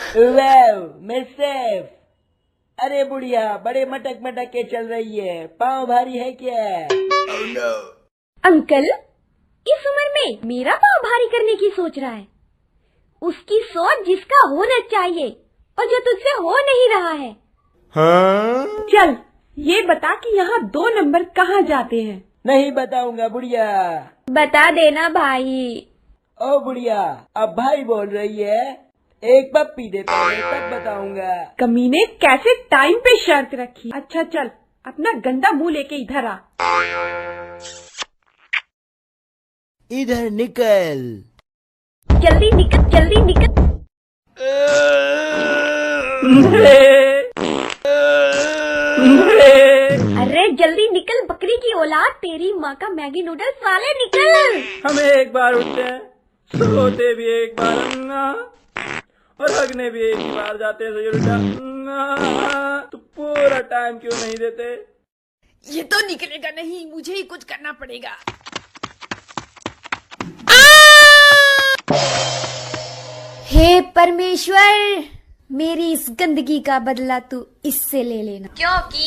वाह, मैं सेफ। अरे बुढ़िया, बड़े मटक मटक के चल रही है, पाँव भारी है क्या? Oh no! अंकल, इस उम्र में मेरा पाँव भारी करने की सोच रहा है। उसकी सोच जिसका होना चाहिए और जो तुझसे हो नहीं रहा है। हाँ? चल, ये बता कि यहाँ 2 नंबर कहाँ जाते हैं? नहीं बताऊंगा बुढ़िया। बता देना भाई। ओ बुढ़िया, अब भाई बोल रही है, एक पप्पी दे पहले तब बताऊंगा। कमीने कैसे टाइम पे शर्त रखी। अच्छा चल, अपना गंदा मुंह लेके इधर आ। इधर निकल। जल्दी निकल, जल्दी निकल। अरे जल्दी निकल बकरी की औलाद, तेरी माँ का मैगी नूडल्स वाले, निकल। हमें एक बार उठते हैं, सोते भी एक बार और हगने भी एक ही बार जाते हैं। तो पूरा टाइम क्यों नहीं देते? ये तो निकलेगा नहीं, मुझे ही कुछ करना पड़ेगा। हे परमेश्वर, मेरी इस गंदगी का बदला तू इससे ले लेना, क्योंकि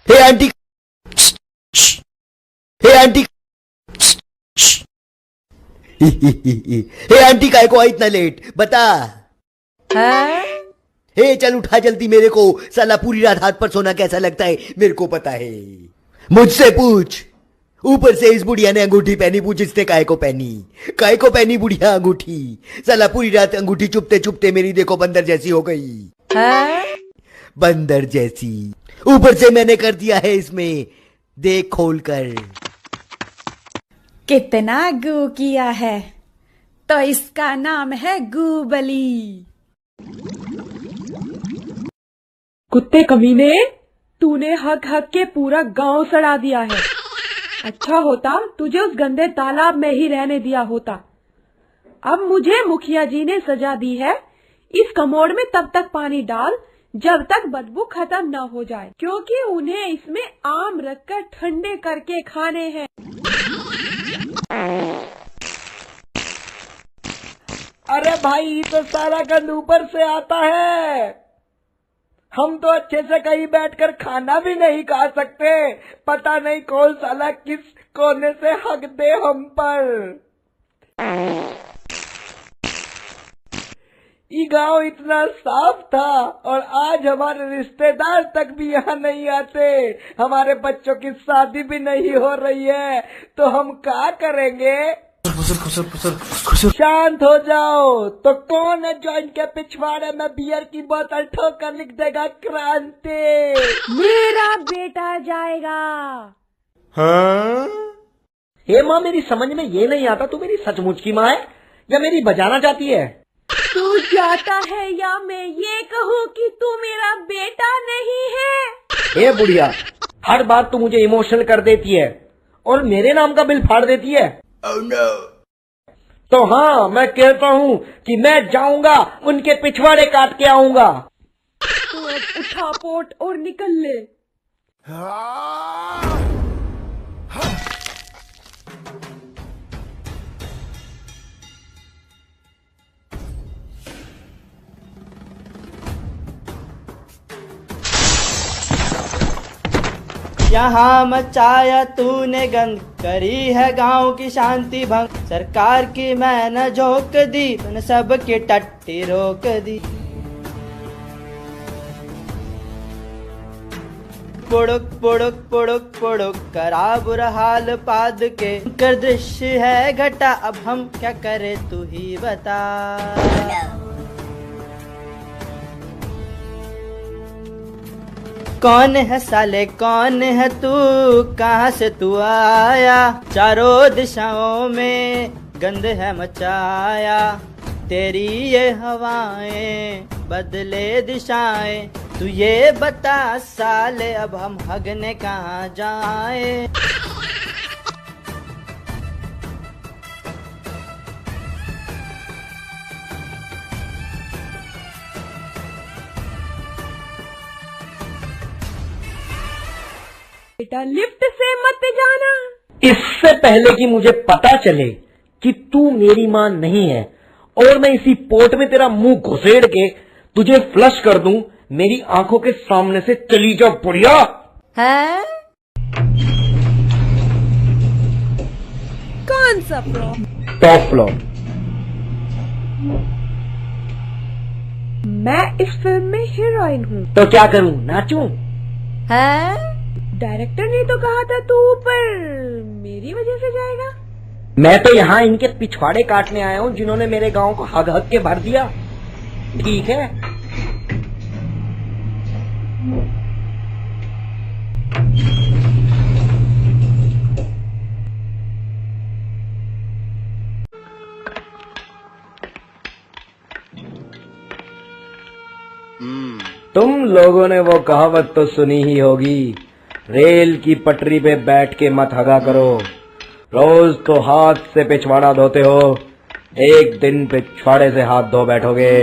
हे आंटी, हे आंटी, हे आंटी, काय को आई इतना लेट? बता। हे चल उठा जल्दी मेरे को, साला पूरी रात हाथ पर सोना कैसा लगता है मेरे को पता है। मुझसे पूछ। ऊपर से इस बुढ़िया ने अंगूठी पहनी, पूछ इसने काय को पहनी? काय को पहनी बुढ़िया अंगूठी? साला पूरी रात अंगूठी चुपते चुपते मेरी देखो बंदर जैसी हो गई। बंदर जैसी। ऊपर से मैंने कर दिया है इसमें, देख खोल कर। कितना गू किया है तो इसका नाम है गूबली। कुत्ते कमीने, तूने हक हक के पूरा गांव सड़ा दिया है। अच्छा होता तुझे उस गंदे तालाब में ही रहने दिया होता। अब मुझे मुखिया जी ने सजा दी है, इस कमोड में तब तक पानी डाल जब तक बदबू खत्म न हो जाए, क्योंकि उन्हें इसमें आम रखकर ठंडे करके खाने हैं। अरे भाई, तो सारा गंद ऊपर से आता है। हम तो अच्छे से कहीं बैठकर खाना भी नहीं खा सकते। पता नहीं कौन साला किस कोने से हक दे हम पर। ये गांव इतना साफ था और आज हमारे रिश्तेदार तक भी यहाँ नहीं आते। हमारे बच्चों की शादी भी नहीं हो रही है, तो हम क्या करेंगे? शांत हो जाओ। तो कौन है जो इनके पिछवाड़े में बियर की बोतल ठोकर लिख देगा क्रांति? मेरा बेटा जाएगा। हाँ? हे माँ, मेरी समझ में ये नहीं आता, तू मेरी सचमुच की माँ है या मेरी बजाना चाहती है? तू जाता है या मैं ये कहूँ कि तू मेरा बेटा नहीं है? हे बुढ़िया, हर बात तू मुझे इमोशनल कर देती है और मेरे नाम का बिल फाड़ देती है। Oh no! तो हाँ, मैं कहता हूँ कि मैं जाऊंगा, उनके पिछवाड़े काट के आऊंगा। तू अब उठा पोट और निकल ले। यहाँ मचाया तूने गंद, करी है गांव की शांति भंग। सरकार की मैंने झोंक दी, तूने सबकी टट्टी रोक दी। पुड़ुक पुड़ुक पुड़ुक पुड़ुक करा बुरा हाल पाद के, कर दृश्य है घटा, अब हम क्या करे तू ही बता। कौन है साले, कौन है तू, कहाँ से तू आया? चारों दिशाओं में गंद है मचाया, तेरी ये हवाएं बदले दिशाएं। तू ये बता साले, अब हम हगने कहाँ जाएं? बेटा लिफ्ट से मत जाना। इससे पहले कि मुझे पता चले कि तू मेरी मां नहीं है और मैं इसी पोर्ट में तेरा मुंह घुसेड़ के तुझे फ्लश कर दूं, मेरी आंखों के सामने से चली जा बुढ़िया। है कौन सा फ्लॉप? Top floor. मैं इस फिल्म में हीरोइन हूँ। तो क्या करूं, नाचूं? है डायरेक्टर ने तो कहा था तू ऊपर मेरी वजह से जाएगा। मैं तो यहाँ इनके पिछवाड़े काटने आया हूँ जिन्होंने मेरे गांव को हग हग के भर दिया। ठीक है। तुम लोगों ने वो कहावत तो सुनी ही होगी, रेल की पटरी पे बैठ के मत हगा करो। रोज तो हाथ से पिछवाड़ा धोते हो, एक दिन पिछवाड़े से हाथ धो बैठोगे।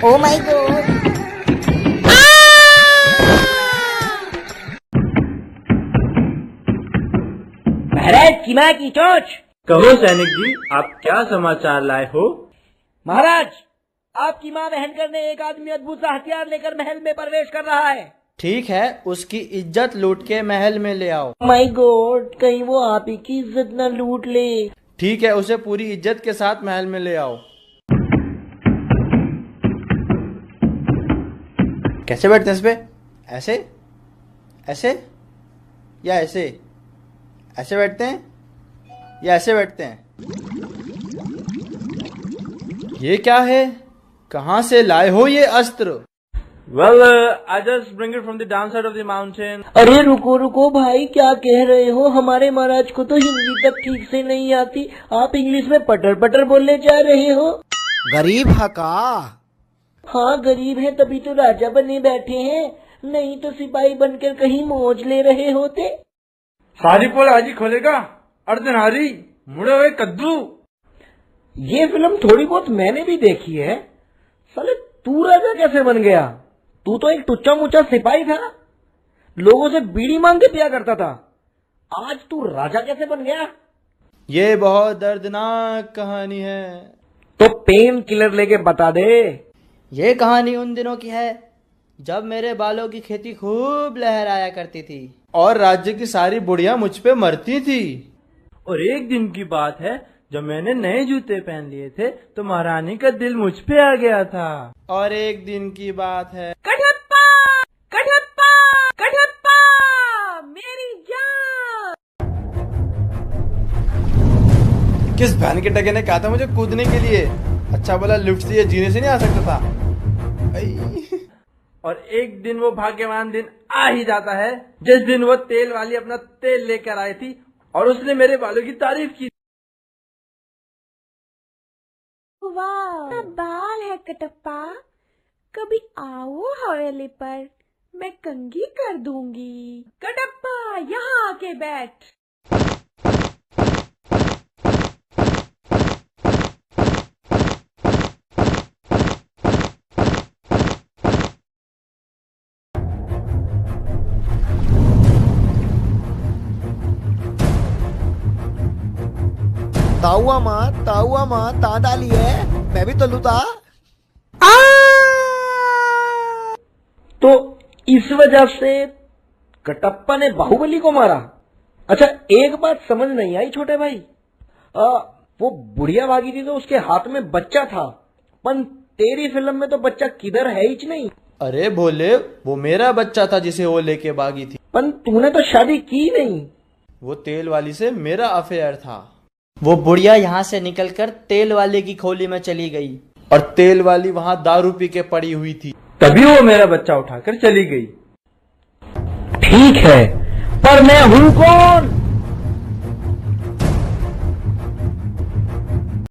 Oh my God. महाराज सीमा की चोच। कहो सैनिक जी, आप क्या समाचार लाए हो? महाराज, आपकी मां बहन करने एक आदमी अद्भुत सा हथियार लेकर महल में प्रवेश कर रहा है। ठीक है, उसकी इज्जत लूट के महल में ले आओ। माय गॉड, कहीं वो आप ही की इज्जत न लूट ले। ठीक है, उसे पूरी इज्जत के साथ महल में ले आओ। कैसे बैठते हैं इस पे? ऐसे, ऐसे या ऐसे? ऐसे बैठते हैं या ऐसे बैठते हैं? ये क्या है? कहाँ से लाए हो ये अस्त्र? Well, I just bring it from the downside of the mountain. अरे रुको रुको भाई, क्या कह रहे हो? हमारे महाराज को तो हिंदी तक ठीक से नहीं आती, आप इंग्लिश में पटर पटर बोलने जा रहे हो। गरीब है का? हाँ गरीब है तभी तो राजा बने बैठे हैं, नहीं तो सिपाही बनकर कहीं मौज ले रहे होते। सारी पोल हाजी खोलेगा, अर्धनारी मुड़े हुए कद्दू। ये फिल्म थोड़ी बहुत मैंने भी देखी है। साले तू राजा कैसे बन गया? तू तो एक टुच्चा मुच्चा सिपाही था, लोगों से बीड़ी मांग के पिया करता था। आज तू राजा कैसे बन गया? ये बहुत दर्दनाक कहानी है। तो पेन किलर लेके बता दे। ये कहानी उन दिनों की है जब मेरे बालों की खेती खूब लहराया करती थी और राज्य की सारी बुढ़िया मुझ पे मरती थी। और एक दिन की बात है जब मैंने नए जूते पहन लिए थे तो महारानी का दिल मुझ पे आ गया था। और एक दिन की बात है कटप्पा कटप्पा कटप्पा मेरी जान। किस बहन के टके ने कहा था मुझे कूदने के लिए? अच्छा बोला लिफ्ट से या जीने से नहीं आ सकता था। और एक दिन वो भाग्यवान दिन आ ही जाता है जिस दिन वो तेल वाली अपना तेल लेकर आई थी और उसने मेरे बालों की तारीफ की। वाह बाल है कटप्पा, कभी आओ हवेली पर, मैं कंघी कर दूंगी। कटप्पा यहाँ आके बैठ। ताऊआ माँ ता डाली है, मैं भी तो लूटा। तो इस वजह से कटप्पा ने बाहुबली को मारा। अच्छा एक बात समझ नहीं आई छोटे भाई, वो बुढ़िया भागी थी तो उसके हाथ में बच्चा था, पर तेरी फिल्म में तो बच्चा किधर है ही नहीं। अरे भोले, वो मेरा बच्चा था जिसे वो लेके भागी थी। पर तूने तो शादी की नहीं। वो तेल वाली से मेरा अफेयर था। वो बुढ़िया यहाँ से निकलकर तेल वाले की खोली में चली गई और तेल वाली वहां दारू पी के पड़ी हुई थी। तभी वो मेरा बच्चा उठाकर चली गई। ठीक है, पर मैं हूं कौन?